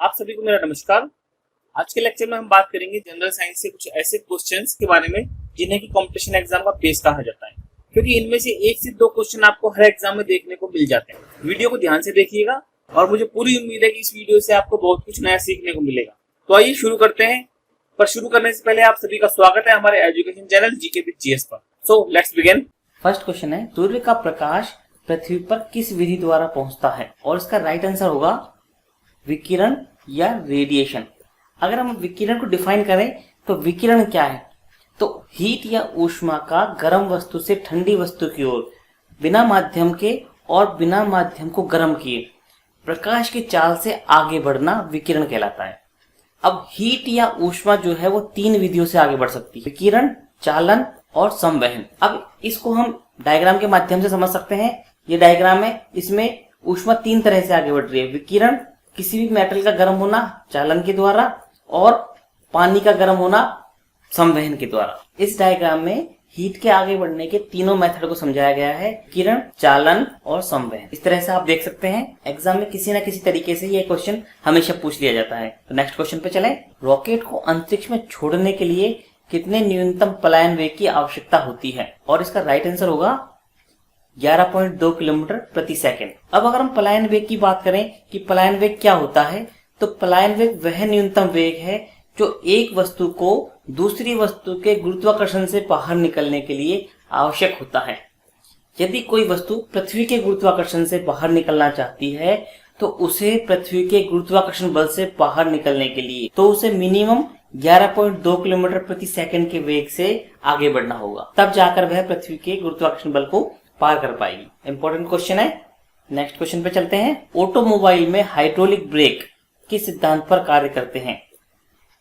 आप सभी को मेरा नमस्कार। आज के लेक्चर में हम बात करेंगे जनरल साइंस से कुछ ऐसे क्वेश्चंस के बारे में जिन्हें कि कंपटीशन एग्जाम का बेस कहा जाता है, क्योंकि इनमें से एक से दो क्वेश्चन आपको हर एग्जाम में देखने को मिल जाते हैं। वीडियो को ध्यान से देखिएगा और मुझे पूरी उम्मीद है कि इस वीडियो से आपको बहुत कुछ नया सीखने को मिलेगा। तो आइए शुरू करते हैं। पर शुरू करने से पहले आप सभी का स्वागत है हमारे education channel GK with GS पर। So let's begin. First question है, सूर्य का प्रकाश पृथ्वी पर किस विधि द्वारा पहुंचता है? और इसका राइट आंसर होगा विकिरण या रेडिएशन। अगर हम विकिरण को डिफाइन करें तो विकिरण क्या है? तो हीट या ऊष्मा का गर्म वस्तु से ठंडी वस्तु की ओर बिना माध्यम के और बिना माध्यम को गर्म किए प्रकाश की चाल से आगे बढ़ना विकिरण कहलाता है। अब हीट या ऊष्मा जो है वो तीन विधियों से आगे बढ़ सकती है, विकिरण, चालन और संवहन। अब इसको हम डायग्राम के माध्यम से समझ सकते हैं। ये डायग्राम है, इसमें ऊष्मा तीन तरह से आगे बढ़ रही है। विकिरण, किसी भी मेटल का गर्म होना चालन के द्वारा, और पानी का गर्म होना संवहन के द्वारा। इस डायग्राम में हीट के आगे बढ़ने के तीनों मेथड को समझाया गया है, किरण, चालन और संवहन। इस तरह से आप देख सकते हैं एग्जाम में किसी न किसी तरीके से ये क्वेश्चन हमेशा पूछ लिया जाता है। तो नेक्स्ट क्वेश्चन पे चलें। रॉकेट को अंतरिक्ष में छोड़ने के लिए कितने न्यूनतम पलायन वेग की आवश्यकता होती है? और इसका राइट आंसर होगा 11.2 किलोमीटर प्रति सेकंड। अब अगर हम पलायन वेग की बात करें कि पलायन वेग क्या होता है, तो पलायन वेग वह न्यूनतम वेग है जो एक वस्तु को दूसरी वस्तु के गुरुत्वाकर्षण से बाहर निकलने के लिए आवश्यक होता है। यदि कोई वस्तु पृथ्वी के गुरुत्वाकर्षण से बाहर निकलना चाहती है तो उसे पृथ्वी के गुरुत्वाकर्षण बल से बाहर निकलने के लिए तो उसे मिनिमम 11.2 किलोमीटर प्रति सेकंड के वेग से आगे बढ़ना होगा, तब जाकर वह पृथ्वी के गुरुत्वाकर्षण बल को पार कर पाएगी। इंपॉर्टेंट क्वेश्चन है। नेक्स्ट क्वेश्चन पे चलते हैं। ऑटोमोबाइल में हाइड्रोलिक ब्रेक किस सिद्धांत पर कार्य करते हैं?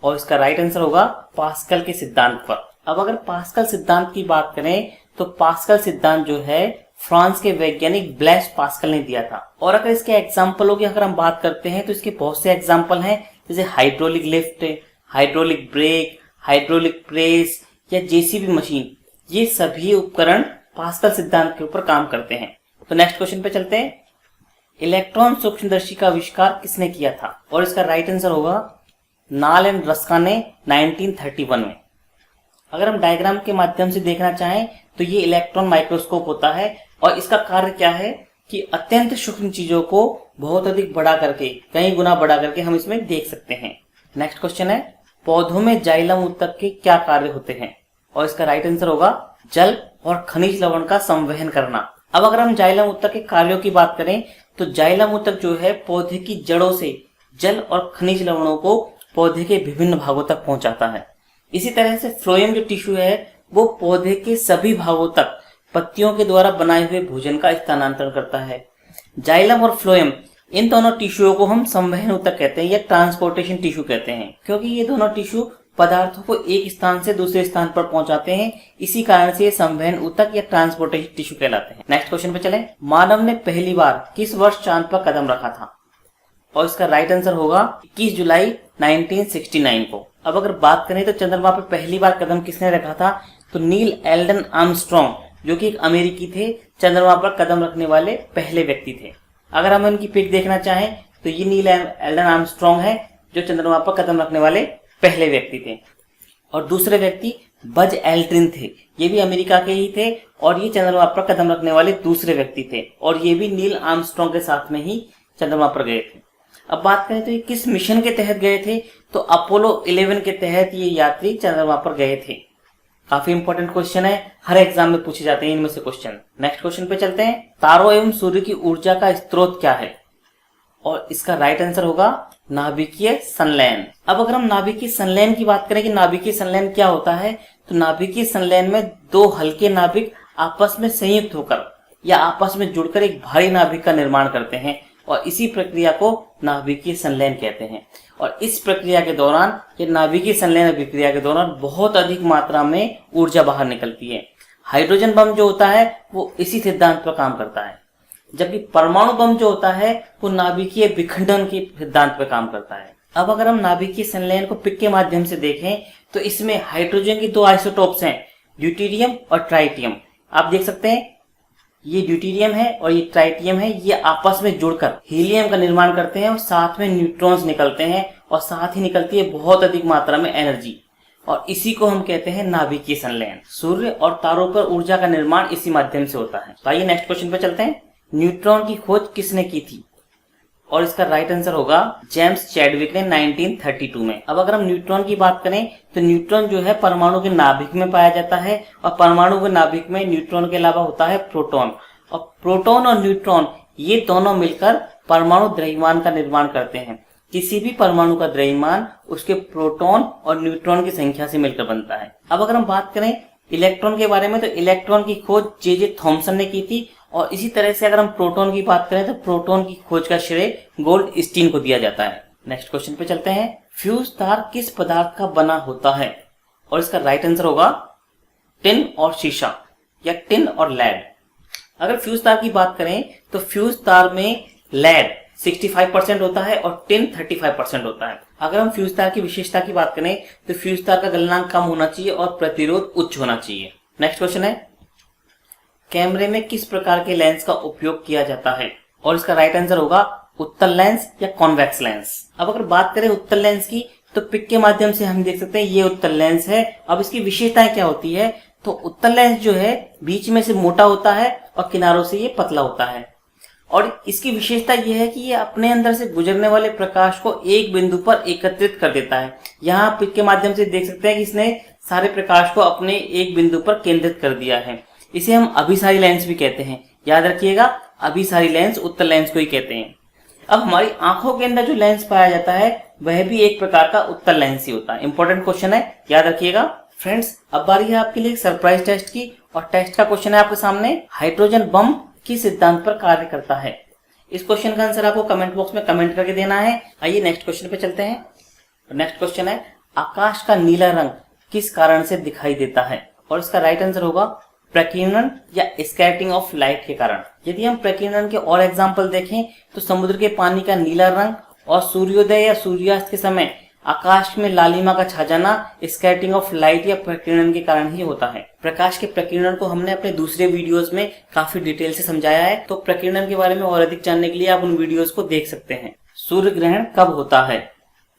और इसका राइट आंसर होगा पास्कल के सिद्धांत पर। अब अगर पास्कल सिद्धांत की बात करें तो पास्कल सिद्धांत जो है फ्रांस के वैज्ञानिक ब्लैस पास्कल ने दिया था। और अगर इसके एग्जाम्पलों की अगर हम बात करते हैं तो इसके बहुत से एग्जाम्पल हैं, जैसे hydraulic lift, hydraulic brake, hydraulic press या जेसीबी मशीन। ये सभी उपकरण पास्कल सिद्धांत के ऊपर काम करते हैं। तो नेक्स्ट क्वेश्चन पे चलते हैं। इलेक्ट्रॉन सूक्ष्मदर्शी का आविष्कार किसने किया था? और इसका राइट आंसर होगा नाल एंड रस्का ने 1931 में। अगर हम डायग्राम के माध्यम से देखना चाहें तो ये इलेक्ट्रॉन माइक्रोस्कोप होता है और इसका कार्य क्या है कि अत्यंत सूक्ष्म चीजों को बहुत अधिक बड़ा करके, कई गुना बड़ा करके हम इसमें देख सकते हैं। नेक्स्ट क्वेश्चन है, पौधों में जाइलम ऊतक के क्या कार्य होते हैं? और इसका राइट आंसर होगा जल और खनिज लवण का संवहन करना। अब अगर हम जाइलम ऊतक के कार्यों की बात करें तो जाइलम ऊतक जो है पौधे की जड़ों से जल और खनिज लवणों को पौधे के विभिन्न भागों तक पहुंचाता है। इसी तरह से फ्लोएम जो टिश्यू है वो पौधे के सभी भागों तक पत्तियों के द्वारा बनाए हुए भोजन का स्थानांतरण करता है। जाइलम और फ्लोएम, इन दोनों टिश्यूओं को हम संवहन ऊतक कहते हैं या ट्रांसपोर्टेशन टिश्यू कहते हैं, क्योंकि ये दोनों टिश्यू पदार्थों को एक स्थान से दूसरे स्थान पर पहुंचाते हैं। इसी कारण से ये संवहन ऊतक या ट्रांसपोर्टेशन टिश्यू कहलाते हैं। नेक्स्ट क्वेश्चन पे चलें। मानव ने पहली बार किस वर्ष चांद पर कदम रखा था? और इसका राइट आंसर होगा 21 जुलाई 1969 को। अब अगर बात करें तो चंद्रमा पर पहली बार कदम किसने रखा था? तो नील एल्डन आर्मस्ट्रॉन्ग, जो कि एक अमेरिकी थे, चंद्रमा पर कदम रखने वाले पहले व्यक्ति थे। अगर हम इनकी पिक देखना चाहें तो ये नील एल्डन आर्मस्ट्रॉन्ग है जो चंद्रमा पर कदम रखने वाले पहले व्यक्ति थे। और दूसरे व्यक्ति बज एल्ड्रिन थे, ये भी अमेरिका के ही थे और ये चंद्रमा पर कदम रखने वाले दूसरे व्यक्ति थे और ये भी नील आर्मस्ट्रॉन्ग के साथ में ही चंद्रमा पर गए थे। अब बात करें तो ये किस मिशन के तहत गए थे? तो अपोलो 11 के तहत ये यात्री चंद्रमा पर गए थे। काफी इंपॉर्टेंट क्वेश्चन है, हर एग्जाम में पूछे जाते हैं इनमें से क्वेश्चन। नेक्स्ट क्वेश्चन पे चलते हैं। तारों एवं सूर्य की ऊर्जा का स्रोत क्या है? और इसका राइट आंसर होगा नाभिकीय संलयन। अब अगर हम नाभिकीय संलयन की बात करें कि नाभिकीय संलयन क्या होता है, तो नाभिकीय संलयन में दो हल्के नाभिक आपस में संयुक्त होकर या आपस में जुड़कर एक भारी नाभिक का निर्माण करते हैं और इसी प्रक्रिया को नाभिकीय संलयन कहते हैं। और इस प्रक्रिया के दौरान, ये नाभिकीय संलयन प्रक्रिया के दौरान बहुत अधिक मात्रा में ऊर्जा बाहर निकलती है। हाइड्रोजन बम जो होता है वो इसी सिद्धांत पर काम करता है, जबकि परमाणु बम जो होता है वो नाभिकीय विखंडन के सिद्धांत पर काम करता है। अब अगर हम नाभिकीय संलयन को पिक के माध्यम से देखें तो इसमें हाइड्रोजन की दो आइसोटोप्स हैं, ड्यूटेरियम और ट्राइटियम। आप देख सकते हैं ये ड्यूटेरियम है और ये ट्राइटियम है, ये आपस में जुड़कर हीलियम का निर्माण करते हैं और साथ में न्यूट्रॉन्स निकलते हैं और साथ ही निकलती है बहुत अधिक मात्रा में एनर्जी, और इसी को हम कहते हैं नाभिकीय संलयन। सूर्य और तारों पर ऊर्जा का निर्माण इसी माध्यम से होता है। तो आइए नेक्स्ट क्वेश्चन पे चलते हैं। न्यूट्रॉन की खोज किसने की थी? और इसका राइट आंसर होगा जेम्स चैडविक ने 1932 में। अब अगर हम न्यूट्रॉन की बात करें तो न्यूट्रॉन जो है परमाणु के नाभिक में पाया जाता है, और परमाणु के नाभिक में न्यूट्रॉन के अलावा होता है प्रोटॉन, और प्रोटॉन और न्यूट्रॉन ये दोनों मिलकर परमाणु द्रव्यमान का निर्माण करते हैं। किसी भी परमाणु का द्रव्यमान उसके प्रोटॉन और न्यूट्रॉन की संख्या से मिलकर बनता है। अब अगर हम बात करें इलेक्ट्रॉन के बारे में तो इलेक्ट्रॉन की खोज जे थॉमसन ने की थी, और इसी तरह से अगर हम प्रोटॉन की बात करें तो प्रोटॉन की खोज का श्रेय गोल्डस्टीन को दिया जाता है। नेक्स्ट क्वेश्चन पे चलते हैं। फ्यूज तार किस पदार्थ का बना होता है? और इसका राइट आंसर होगा टिन और शीशा, या टिन और लेड। अगर फ्यूज तार की बात करें तो फ्यूज तार में लेड 65% होता है और टिन 35% होता है। अगर हम फ्यूज तार की विशेषता की बात करें तो फ्यूज तार का गलनांक कम होना चाहिए और प्रतिरोध उच्च होना चाहिए। नेक्स्ट क्वेश्चन है, कैमरे में किस प्रकार के लेंस का उपयोग किया जाता है? और इसका राइट आंसर होगा उत्तल लेंस या कॉन्वेक्स लेंस। अब अगर बात करें उत्तल लेंस की तो पिक के माध्यम से हम देख सकते हैं ये उत्तल लेंस है। अब इसकी विशेषताएं क्या होती है? तो उत्तल लेंस जो है बीच में से मोटा होता है और किनारों से ये पतला होता है, और इसकी विशेषता यह है कि ये अपने अंदर से गुजरने वाले प्रकाश को एक बिंदु पर एकत्रित कर देता है। यहाँ पिक के माध्यम से देख सकते हैं कि इसने सारे प्रकाश को अपने एक बिंदु पर केंद्रित कर दिया है। इसे हम अभिसारी लेंस भी कहते हैं, याद रखिएगा, अभिसारी लेंस उत्तल लेंस को ही कहते हैं। अब हमारी आंखों के अंदर जो लेंस पाया जाता है वह भी एक प्रकार का उत्तल लेंस ही होता है। इंपॉर्टेंट क्वेश्चन है, याद रखिएगा। फ्रेंड्स, अब बारी है आपके लिए एक सरप्राइज टेस्ट की, और टेस्ट का क्वेश्चन है आपके सामने, हाइड्रोजन बम किस सिद्धांत पर कार्य करता है? इस क्वेश्चन का आंसर आपको कमेंट बॉक्स में कमेंट करके देना है। आइए नेक्स्ट क्वेश्चन पे चलते हैं। नेक्स्ट क्वेश्चन है, आकाश का नीला रंग किस कारण से दिखाई देता है? और इसका राइट आंसर होगा प्रकीर्णन या स्कैटरिंग ऑफ लाइट के कारण। यदि हम प्रकीर्णन के और एग्जाम्पल देखें तो समुद्र के पानी का नीला रंग और सूर्योदय या सूर्यास्त के समय आकाश में लालिमा का छा जाना स्कैटरिंग ऑफ लाइट या प्रकीर्णन के कारण ही होता है। प्रकाश के प्रकीर्णन को हमने अपने दूसरे वीडियोस में काफी डिटेल से समझाया है, तो प्रकीर्णन के बारे में और अधिक जानने के लिए आप उन वीडियोस को देख सकते हैं। सूर्य ग्रहण कब होता है?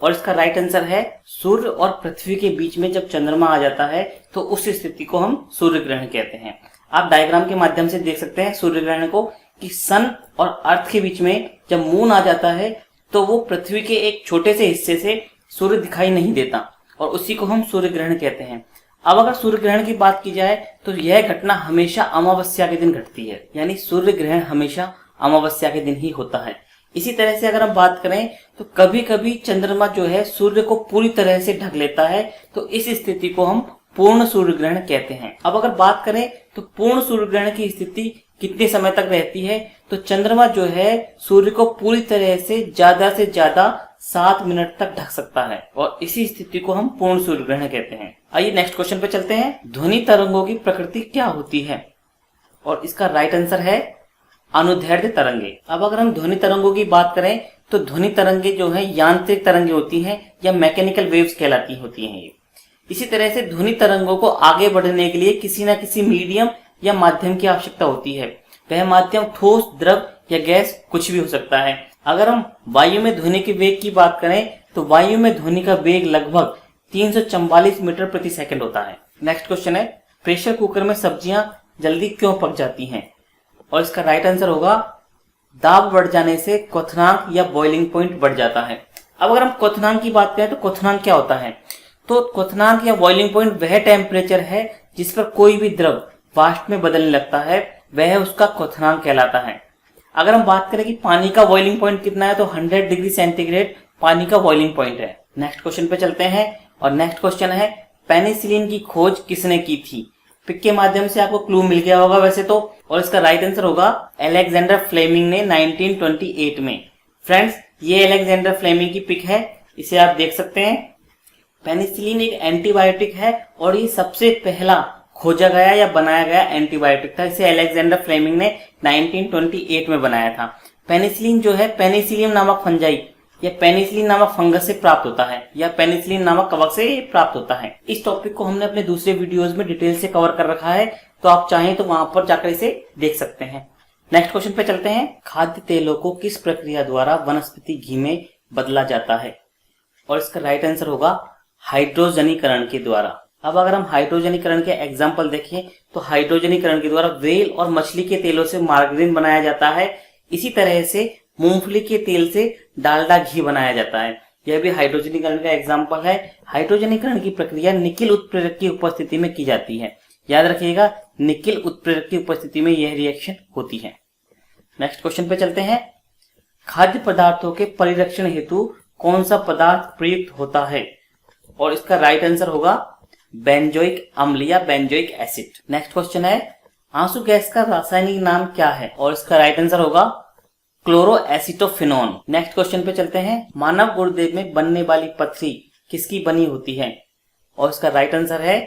और इसका राइट आंसर है सूर्य और पृथ्वी के बीच में जब चंद्रमा आ जाता है तो उस स्थिति को हम सूर्य ग्रहण कहते हैं। आप डायग्राम के माध्यम से देख सकते हैं सूर्य ग्रहण को कि सन और अर्थ के बीच में जब मून आ जाता है तो वो पृथ्वी के एक छोटे से हिस्से से सूर्य दिखाई नहीं देता, और उसी को हम सूर्य ग्रहण कहते हैं। अब अगर सूर्य ग्रहण की बात की जाए तो यह घटना हमेशा अमावस्या के दिन घटती है, यानी सूर्य ग्रहण हमेशा अमावस्या के दिन ही होता है। इसी तरह से अगर हम बात करें तो कभी कभी चंद्रमा जो है सूर्य को पूरी तरह से ढक लेता है, तो इस स्थिति को हम पूर्ण सूर्य ग्रहण कहते हैं। अब अगर बात करें तो पूर्ण सूर्य ग्रहण की स्थिति कितने समय तक रहती है, तो चंद्रमा जो है सूर्य को पूरी तरह से ज्यादा 7 मिनट तक ढक सकता है, और इसी स्थिति को हम पूर्ण सूर्य ग्रहण कहते हैं। आइए नेक्स्ट क्वेश्चन पे चलते हैं। ध्वनि तरंगों की प्रकृति क्या होती है? और इसका राइट आंसर है अनुदैर्ध्य तरंगे। अब अगर हम ध्वनि तरंगों की बात करें तो ध्वनि तरंगे जो है यांत्रिक तरंगे होती हैं या मैकेनिकल वेव्स कहलाती होती हैं ये। इसी तरह से ध्वनि तरंगों को आगे बढ़ने के लिए किसी न किसी मीडियम या माध्यम की आवश्यकता होती है। वह माध्यम ठोस, द्रव या गैस कुछ भी हो सकता है। अगर हम वायु में ध्वनि के वेग की बात करें तो वायु में ध्वनि का वेग लगभग 344 मीटर प्रति सेकंड होता है। नेक्स्ट क्वेश्चन है, प्रेशर कुकर में सब्जियां जल्दी क्यों पक जाती हैं? और इसका राइट आंसर होगा दाब बढ़ जाने से क्वथनांक या बॉइलिंग पॉइंट बढ़ जाता है। अब अगर हम क्वथनांक की बात करें तो क्वथनांक क्या होता है? तो क्वथनांक या बॉइलिंग पॉइंट वह टेम्परेचर है जिस पर कोई भी द्रव वाष्प में बदलने लगता है, वह उसका क्वथनांक कहलाता है। अगर हम बात करें कि पानी का बॉइलिंग पॉइंट कितना है तो 100 डिग्री सेंटीग्रेड पानी का बॉइलिंग पॉइंट है। नेक्स्ट क्वेश्चन पे चलते हैं, और नेक्स्ट क्वेश्चन है, पेनिसिलिन की खोज किसने की थी? पिक के माध्यम से आपको क्लू मिल गया होगा वैसे तो, और इसका राइट आंसर होगा अलेक्जेंडर फ्लेमिंग ने 1928 में। फ्रेंड्स, ये अलेक्जेंडर फ्लेमिंग की पिक है, इसे आप देख सकते हैं। पेनिसिलिन एक एंटीबायोटिक है और ये सबसे पहला खोजा गया या बनाया गया एंटीबायोटिक था। इसे अलेक्जेंडर फ्लेमिंग ने 1928 में बनाया था। पेनिसिलिन जो है पेनिसिलियम नामक फंजाई या पेनिसिलिन नामक फंगस से प्राप्त होता है, या पेनिसिलिन नामक कवक से प्राप्त होता है। इस टॉपिक को हमने अपने दूसरे वीडियोस में डिटेल से कवर कर रखा है, तो आप चाहें तो वहां पर जाकर इसे देख सकते हैं। नेक्स्ट क्वेश्चन पे चलते हैं। खाद्य तेलों को किस प्रक्रिया द्वारा वनस्पति घी में बदला जाता है? और इसका राइट आंसर होगा हाइड्रोजनीकरण के द्वारा। अब अगर हम हाइड्रोजनीकरण के एग्जाम्पल देखें तो हाइड्रोजनीकरण के द्वारा व्हेल और मछली के तेलों से मार्गरीन बनाया जाता है। इसी तरह से मूंगफली के तेल से डालडा घी बनाया जाता है। यह भी हाइड्रोजनीकरण का एग्जाम्पल है। हाइड्रोजनीकरण की प्रक्रिया निकिल उत्प्रेरक की उपस्थिति में की जाती है। याद रखिएगा, निकिल उत्प्रेरक की उपस्थिति में यह रिएक्शन होती है। नेक्स्ट क्वेश्चन पे चलते हैं। खाद्य पदार्थों के परिरक्षण हेतु कौन सा पदार्थ प्रयुक्त होता है? और इसका राइट आंसर होगा बेंजोइक अम्ल या बेंजोइक एसिड। नेक्स्ट क्वेश्चन है, आंसू गैस का रासायनिक नाम क्या है? और इसका राइट आंसर होगा क्लोरोएसिटोफिनोन। नेक्स्ट क्वेश्चन पे चलते हैं। मानव गुर्दे में बनने वाली पथरी किसकी बनी होती है? और इसका राइट आंसर है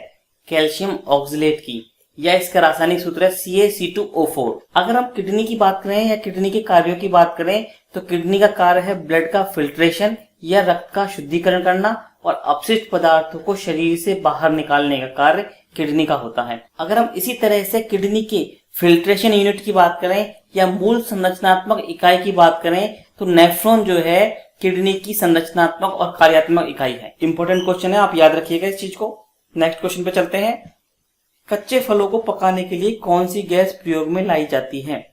कैल्शियम ऑक्सलेट की, या इसका रासायनिक सूत्र है CaC2O4। अगर हम किडनी की बात करें या किडनी के कार्यों की बात करें तो किडनी का कार्य है ब्लड का फिल्ट्रेशन या रक्त का शुद्धिकरण करना, और अपशिष्ट पदार्थों को शरीर से बाहर निकालने का कार्य किडनी का होता है। अगर हम इसी तरह से किडनी के फिल्ट्रेशन यूनिट की बात करें या मूल संरचनात्मक इकाई की बात करें तो नेफ्रॉन जो है किडनी की संरचनात्मक और कार्यात्मक इकाई है। इंपॉर्टेंट क्वेश्चन है, आप याद रखिएगा इस चीज को। नेक्स्ट क्वेश्चन पे चलते हैं। कच्चे फलों को पकाने के लिए कौन सी गैस प्रयोग में लाई जाती है?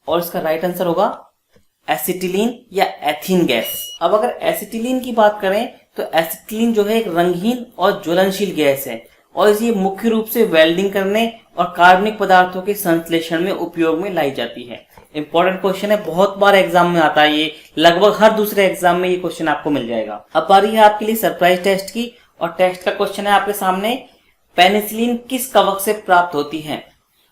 और इसका राइट आंसर होगा एसिटिलीन या एथीन गैस। अब अगर एसिटिलीन की बात करें तो एसिटिलीन जो है एक रंगहीन और ज्वलनशील गैस है, और ये मुख्य रूप से वेल्डिंग करने और कार्बनिक पदार्थों के संश्लेषण में उपयोग में लाई जाती है। इंपॉर्टेंट क्वेश्चन है, बहुत बार एग्जाम में आता है, ये लगभग हर दूसरे एग्जाम में ये क्वेश्चन आपको मिल जाएगा। अब बारी है आपके लिए सरप्राइज टेस्ट की, और टेस्ट का क्वेश्चन है आपके सामने, पेनिसिलिन किस कवक से प्राप्त होती है?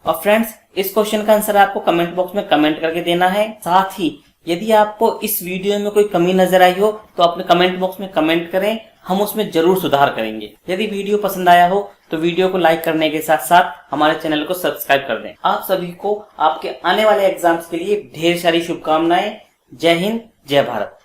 और फ्रेंड्स, इस क्वेश्चन का आंसर आपको कमेंट बॉक्स में कमेंट करके देना है। साथ ही यदि आपको इस वीडियो में कोई कमी नजर आई हो तो अपने कमेंट बॉक्स में कमेंट करें, हम उसमें जरूर सुधार करेंगे। यदि वीडियो पसंद आया हो तो वीडियो को लाइक करने के साथ साथ हमारे चैनल को सब्सक्राइब कर दें। आप सभी को आपके आने वाले एग्जाम्स के लिए ढेर सारी शुभकामनाएं। जय हिंद, जय भारत।